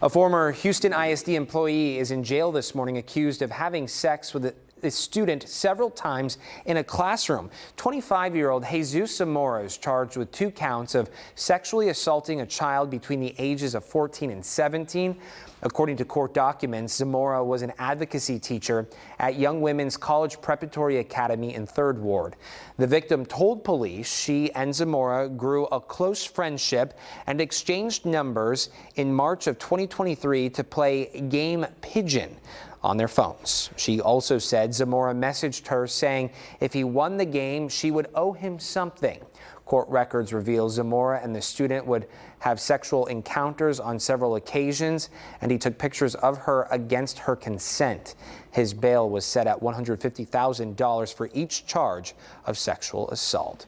A former Houston ISD employee is in jail this morning accused of having sex with a student several times in a classroom. 25-year-old Jesus Zamora is charged with 2 counts of sexually assaulting a child between the ages of 14 and 17. According to court documents, Zamora was an advocacy teacher at Young Women's College Preparatory Academy in 3rd Ward. The victim told police she and Zamora grew a close friendship and exchanged numbers in March of 2023 to play game Pigeon on their phones. She also said Zamora messaged her saying if he won the game, she would owe him something. Court records reveal Zamora and the student would have sexual encounters on several occasions, and he took pictures of her against her consent. His bail was set at $150,000 for each charge of sexual assault.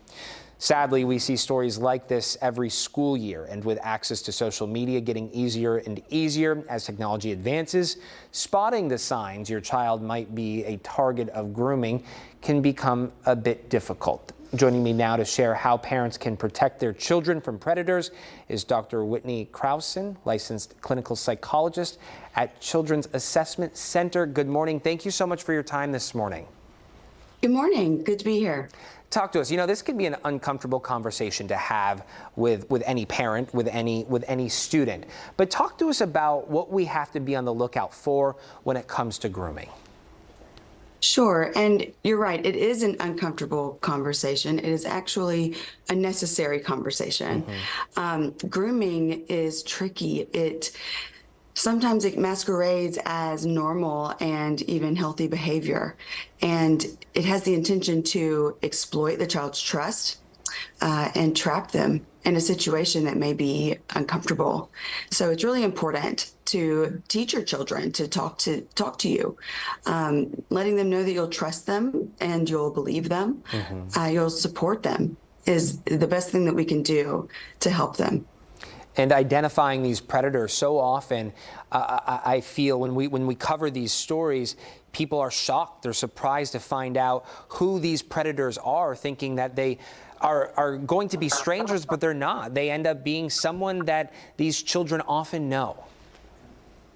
Sadly, we see stories like this every school year, and with access to social media getting easier and easier as technology advances, spotting the signs your child might be a target of grooming can become a bit difficult. Joining me now to share how parents can protect their children from predators is Dr. Whitney Krausen, licensed clinical psychologist at Children's Assessment Center. Good morning. Thank you so much for your time this morning. Good morning. Good to be here. Talk to us. You know, this could be an uncomfortable conversation to have with any parent, with any student. But talk to us about what we have to be on the lookout for when it comes to grooming. Sure. And you're right. It is an uncomfortable conversation. It is actually a necessary conversation. Grooming is tricky. Sometimes it masquerades as normal and even healthy behavior. And it has the intention to exploit the child's trust and trap them in a situation that may be uncomfortable. So it's really important to teach your children to talk to you, letting them know that you'll trust them and you'll believe them, you'll support them is the best thing that we can do to help them. And identifying these predators, so often I feel when we cover these stories, people are shocked. They're surprised to find out who these predators are, thinking that they are going to be strangers, but they're not. They end up being someone that these children often know.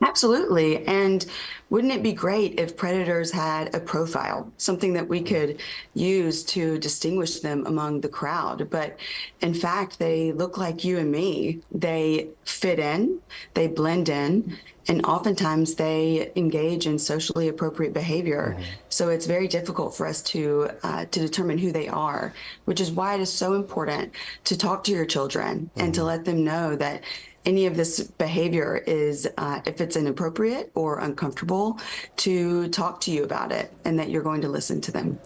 Absolutely. And wouldn't it be great if predators had a profile, something that we could use to distinguish them among the crowd? But in fact, they look like you and me. They fit in, they blend in, and oftentimes they engage in socially appropriate behavior. So it's very difficult for us to determine who they are, which is why it is so important to talk to your children and to let them know that any of this behavior is, if it's inappropriate or uncomfortable, to talk to you about it and that you're going to listen to them.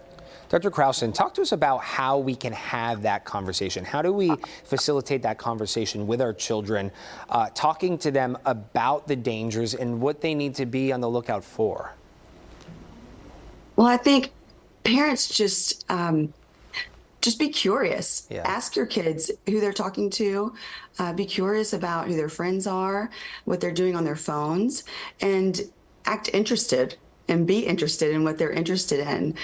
Dr. Krausen, talk to us about how we can have that conversation. How do we facilitate that conversation with our children, talking to them about the dangers and what they need to be on the lookout for? Well, I think parents just be curious. Yeah. Ask your kids who they're talking to. Be curious about who their friends are, what they're doing on their phones, and act interested and be interested in what they're interested in.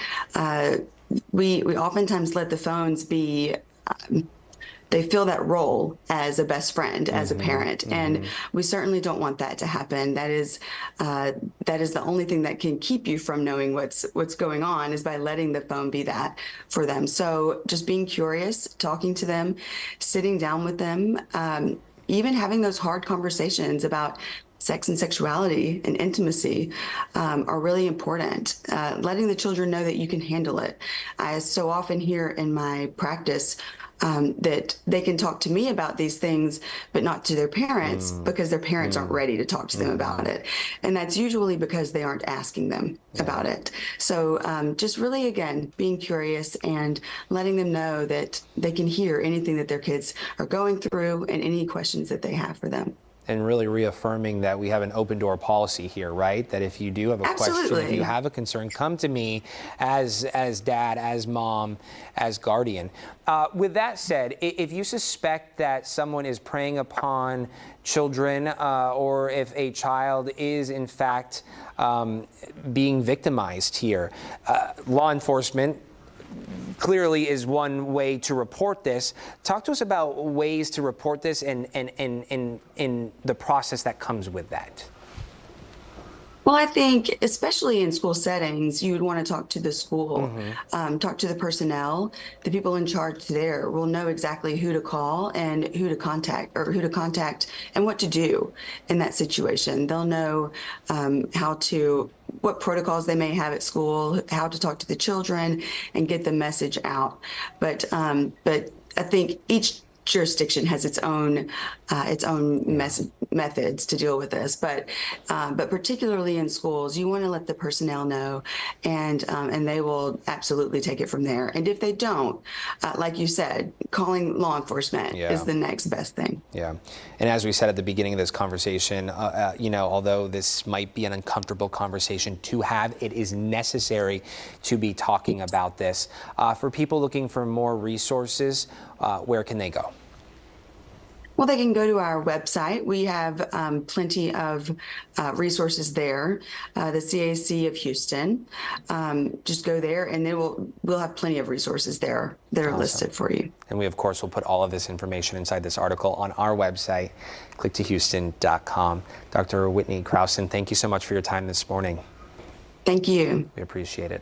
We oftentimes let the phones be, they fill that role as a best friend, as a parent, and we certainly don't want that to happen. That is the only thing that can keep you from knowing what's going on, is by letting the phone be that for them. So just being curious, talking to them, sitting down with them, even having those hard conversations about sex and sexuality and intimacy are really important. Letting the children know that you can handle it. I so often hear in my practice that they can talk to me about these things, but not to their parents because their parents aren't ready to talk to them about it. And that's usually because they aren't asking them about it. So just really, again, being curious and letting them know that they can hear anything that their kids are going through and any questions that they have for them. And really reaffirming that we have an open door policy here, right? That if you do have a question, if you have a concern, come to me as dad, as mom, as guardian. With that said, if you suspect that someone is preying upon children or if a child is in fact being victimized here, law enforcement clearly is one way to report this. Talk to us about ways to report this and the process that comes with that. Well, I think, especially in school settings, you would want to talk to the school, talk to the personnel. The people in charge there will know exactly who to call and who to contact, and what to do in that situation. They'll know what protocols they may have at school, how to talk to the children, and get the message out. But I think each jurisdiction has its own methods to deal with this, but particularly in schools, you want to let the personnel know, and they will absolutely take it from there. And if they don't, like you said, calling law enforcement is the next best thing. Yeah, and as we said at the beginning of this conversation, although this might be an uncomfortable conversation to have, it is necessary to be talking about this. For people looking for more resources, where can they go? Well, they can go to our website. We have plenty of resources there. The CAC of Houston. Just go there, and we'll have plenty of resources there that are listed for you. And we, of course, will put all of this information inside this article on our website, clicktohouston.com. Dr. Whitney Krausen, thank you so much for your time this morning. Thank you. We appreciate it.